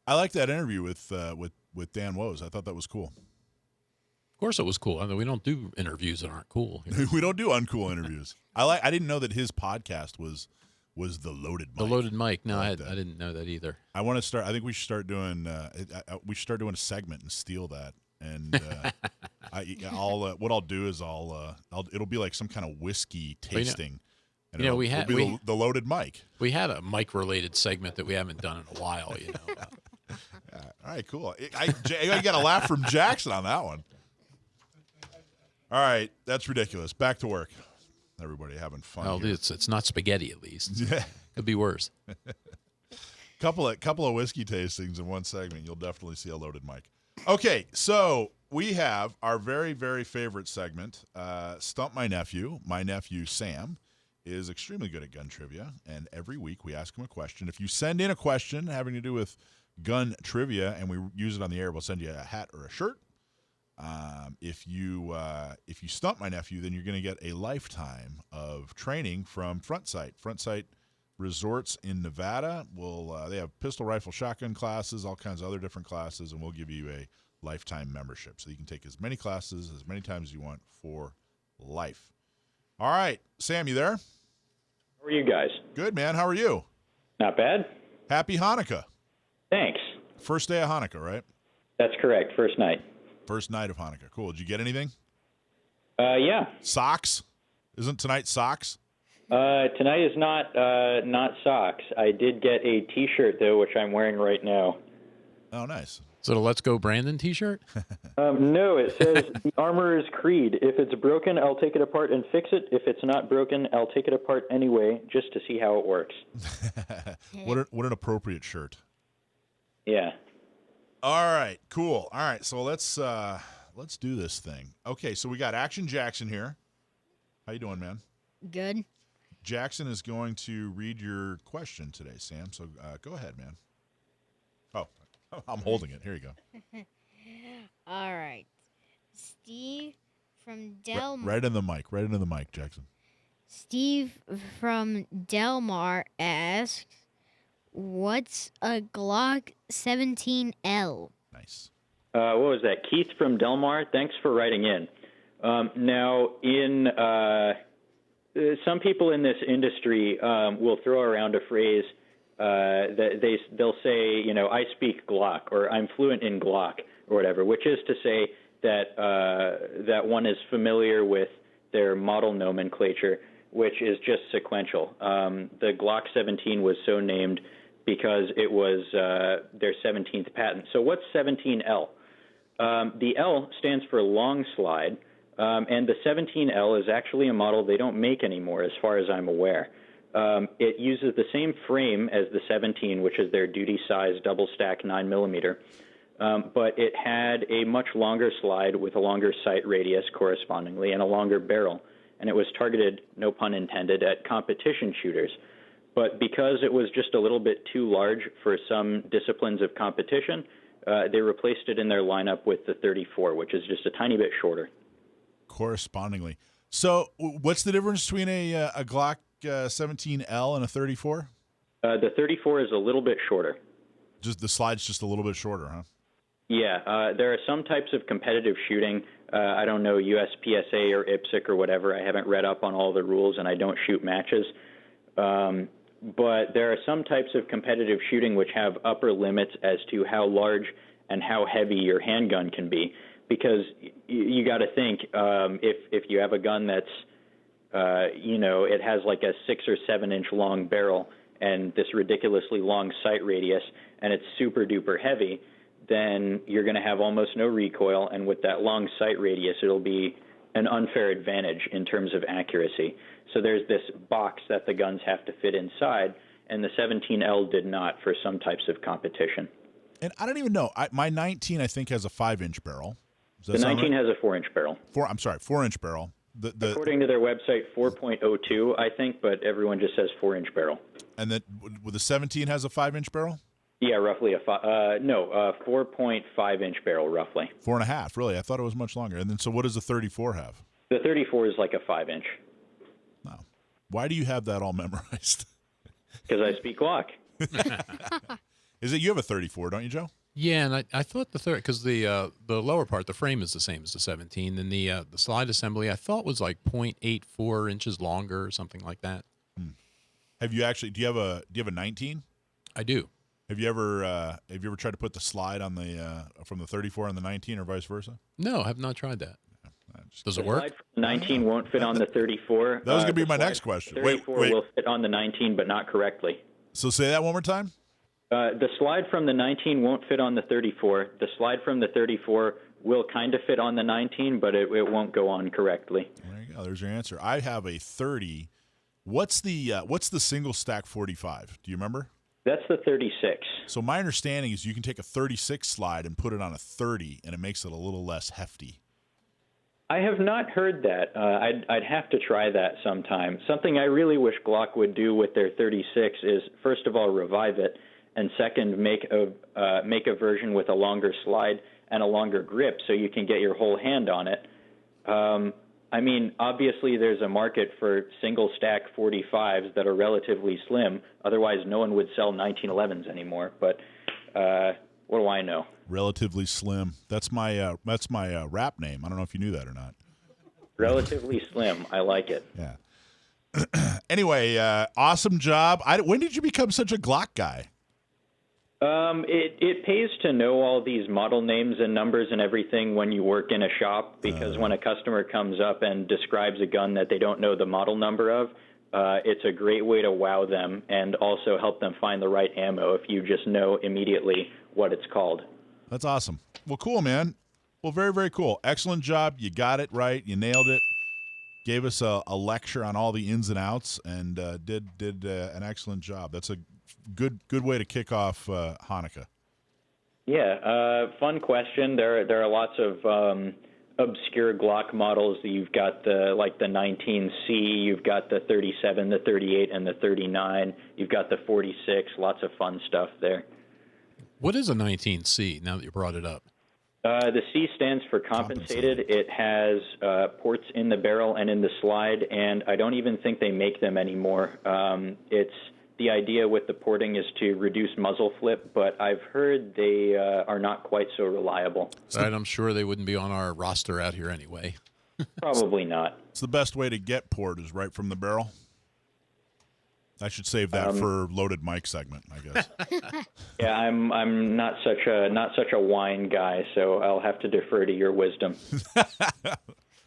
I like that interview with Dan Woes. I thought that was cool. Of course, it was cool. I mean, we don't do interviews that aren't cool. You know? We don't do uncool interviews. I didn't know that his podcast was the Loaded Mic. The Loaded Mic. No, I didn't know that either. I want to start. I think we should start doing. We should start doing a segment and steal that. And what I'll do is it'll be like some kind of whiskey tasting. And it'll be the Loaded Mic. We had a mic-related segment that we haven't done in a while. You know. All right, cool. I got a laugh from Jackson on that one. All right, that's ridiculous. Back to work. Everybody having fun. Well, here. It's not spaghetti at least. Yeah, could be worse. couple of whiskey tastings in one segment. You'll definitely see a Loaded Mic. Okay, so we have our very, very favorite segment, Stump My Nephew. My nephew, Sam, is extremely good at gun trivia, and every week we ask him a question. If you send in a question having to do with gun trivia and we use it on the air, we'll send you a hat or a shirt. If you stump my nephew, then you're going to get a lifetime of training from Front Sight. Front Sight Resorts in Nevada they have pistol, rifle, shotgun classes, all kinds of other different classes, and we'll give you a lifetime membership. So you can take as many classes as many times as you want for life. All right, Sam, you there? How are you guys? Good, man. How are you? Not bad. Happy Hanukkah. Thanks. First day of Hanukkah, right? That's correct. First night. First night of Hanukkah. Cool. Did you get anything? Yeah. Socks? Isn't tonight socks? Tonight is not socks. I did get a T-shirt, though, which I'm wearing right now. Oh, nice. So the Let's Go Brandon T-shirt? No, it says the Armorer's Creed. If it's broken, I'll take it apart and fix it. If it's not broken, I'll take it apart anyway, just to see how it works. What an appropriate shirt. Yeah. All right, cool. All right, so let's do this thing. Okay, so we got Action Jackson here. How you doing, man? Good. Jackson is going to read your question today, Sam. So go ahead, man. Oh, I'm holding it. Here you go. All right. Steve from Del Mar. Right into the mic, Jackson. Steve from Del Mar asks, what's a Glock 17L? Nice. What was that? Keith from Del Mar. Thanks for writing in. Now, some people in this industry will throw around a phrase that they'll say, I speak Glock, or I'm fluent in Glock, or whatever, which is to say that one is familiar with their model nomenclature, which is just sequential. The Glock 17 was so named because it was their 17th patent. So what's 17L? The L stands for long slide, and the 17L is actually a model they don't make anymore, as far as I'm aware. It uses the same frame as the 17, which is their duty size double stack 9mm, but it had a much longer slide with a longer sight radius correspondingly and a longer barrel, and it was targeted, no pun intended, at competition shooters. But because it was just a little bit too large for some disciplines of competition, they replaced it in their lineup with the 34, which is just a tiny bit shorter. Correspondingly. So what's the difference between a Glock 17L and a 34? The 34 is a little bit shorter. Just the slide's just a little bit shorter, huh? Yeah, there are some types of competitive shooting. I don't know, USPSA or IPSC or whatever. I haven't read up on all the rules, and I don't shoot matches. But there are some types of competitive shooting which have upper limits as to how large and how heavy your handgun can be. Because you got to think, if you have a gun that's, it has like a 6 or 7 inch long barrel and this ridiculously long sight radius, and it's super duper heavy, then you're going to have almost no recoil. And with that long sight radius, it'll be an unfair advantage in terms of accuracy. So there's this box that the guns have to fit inside, and the 17L did not for some types of competition. And I don't even know. My 19, I think, has a 5-inch barrel. The 19 has a 4-inch barrel. 4-inch barrel. According to their website, 4.02, I think, but everyone just says 4-inch barrel. And then the 17 has a 5-inch barrel? Yeah, roughly 4.5-inch barrel, roughly. 4.5, really? I thought it was much longer. And then, so what does the 34 have? The 34 is like a 5-inch. Wow. Why do you have that all memorized? Because I speak Glock. Is it you have a 34, don't you, Joe? Yeah, and I thought because the lower part, the frame is the same as the 17, and the slide assembly I thought was like 0.84 inches longer or something like that. Have you actually? Do you have a 19? I do. Have you ever tried to put the slide on the from the 34 on the 19 or vice versa? No, I have not tried that. Does it The work? slide from the 19 won't fit on the 34. That was going to be The my slide next from the question. 34 Wait. will fit on the 19, but not correctly. So say that one more time. The slide from the 19 won't fit on the 34. The slide from the 34 will kind of fit on the 19, but it won't go on correctly. There you go. There's your answer. I have a 30. What's the single stack 45? Do you remember? That's the 36. So my understanding is you can take a 36 slide and put it on a 30, and it makes it a little less hefty. I have not heard that. I'd have to try that sometime. Something I really wish Glock would do with their 36 is, first of all, revive it, and second, make a version with a longer slide and a longer grip so you can get your whole hand on it. I mean, obviously there's a market for single stack 45s that are relatively slim. Otherwise, no one would sell 1911s anymore. But what do I know? Relatively slim. That's my rap name. I don't know if you knew that or not. Relatively slim. I like it. Yeah. Anyway, awesome job. When did you become such a Glock guy? It pays to know all these model names and numbers and everything when you work in a shop, because when a customer comes up and describes a gun that they don't know the model number of, it's a great way to wow them and also help them find the right ammo if you just know immediately what it's called. That's awesome. Well, cool, man. Well, very, very cool. Excellent job. You got it right. You nailed it. Gave us a lecture on all the ins and outs, and did an excellent job. That's a good way to kick off Hanukkah. Yeah, fun question. There are lots of obscure Glock models. You've got the 19C, you've got the 37, the 38, and the 39. You've got the 46. Lots of fun stuff there. What is a 19C? Now that you brought it up. The C stands for compensated. It has ports in the barrel and in the slide, and I don't even think they make them anymore. It's the idea with the porting is to reduce muzzle flip, but I've heard they are not quite so reliable. Right, I'm sure they wouldn't be on our roster out here anyway. Probably not. It's the best way to get port is right from the barrel. I should save that for loaded mic segment, I guess. Yeah, I'm not such a wine guy, so I'll have to defer to your wisdom.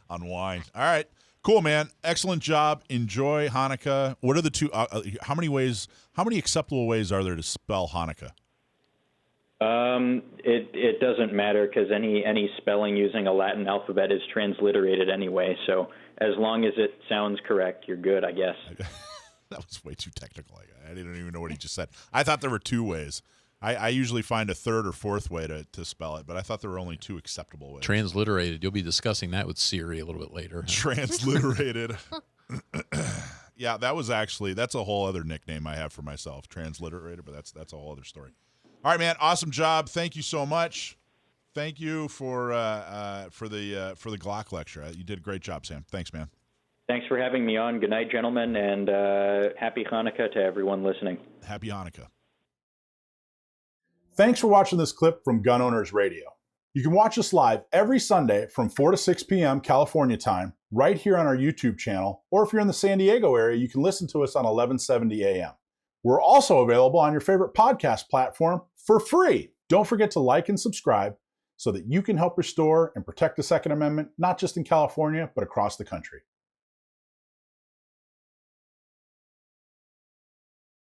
On wine. All right. Cool, man. Excellent job. Enjoy Hanukkah. What are the two? How many acceptable ways are there to spell Hanukkah? It doesn't matter because any spelling using a Latin alphabet is transliterated anyway. So as long as it sounds correct, you're good, I guess. That was way too technical. I didn't even know what he just said. I thought there were two ways. I usually find a third or fourth way to spell it, but I thought there were only two acceptable ways. Transliterated. You'll be discussing that with Siri a little bit later. Transliterated. Yeah, that's a whole other nickname I have for myself, transliterated, but that's a whole other story. All right, man, awesome job. Thank you so much. Thank you for the Glock lecture. You did a great job, Sam. Thanks, man. Thanks for having me on. Good night, gentlemen, and happy Hanukkah to everyone listening. Happy Hanukkah. Thanks for watching this clip from Gun Owners Radio. You can watch us live every Sunday from 4 to 6 p.m. California time, right here on our YouTube channel, or if you're in the San Diego area, you can listen to us on 1170 a.m. We're also available on your favorite podcast platform for free. Don't forget to like and subscribe so that you can help restore and protect the Second Amendment, not just in California, but across the country.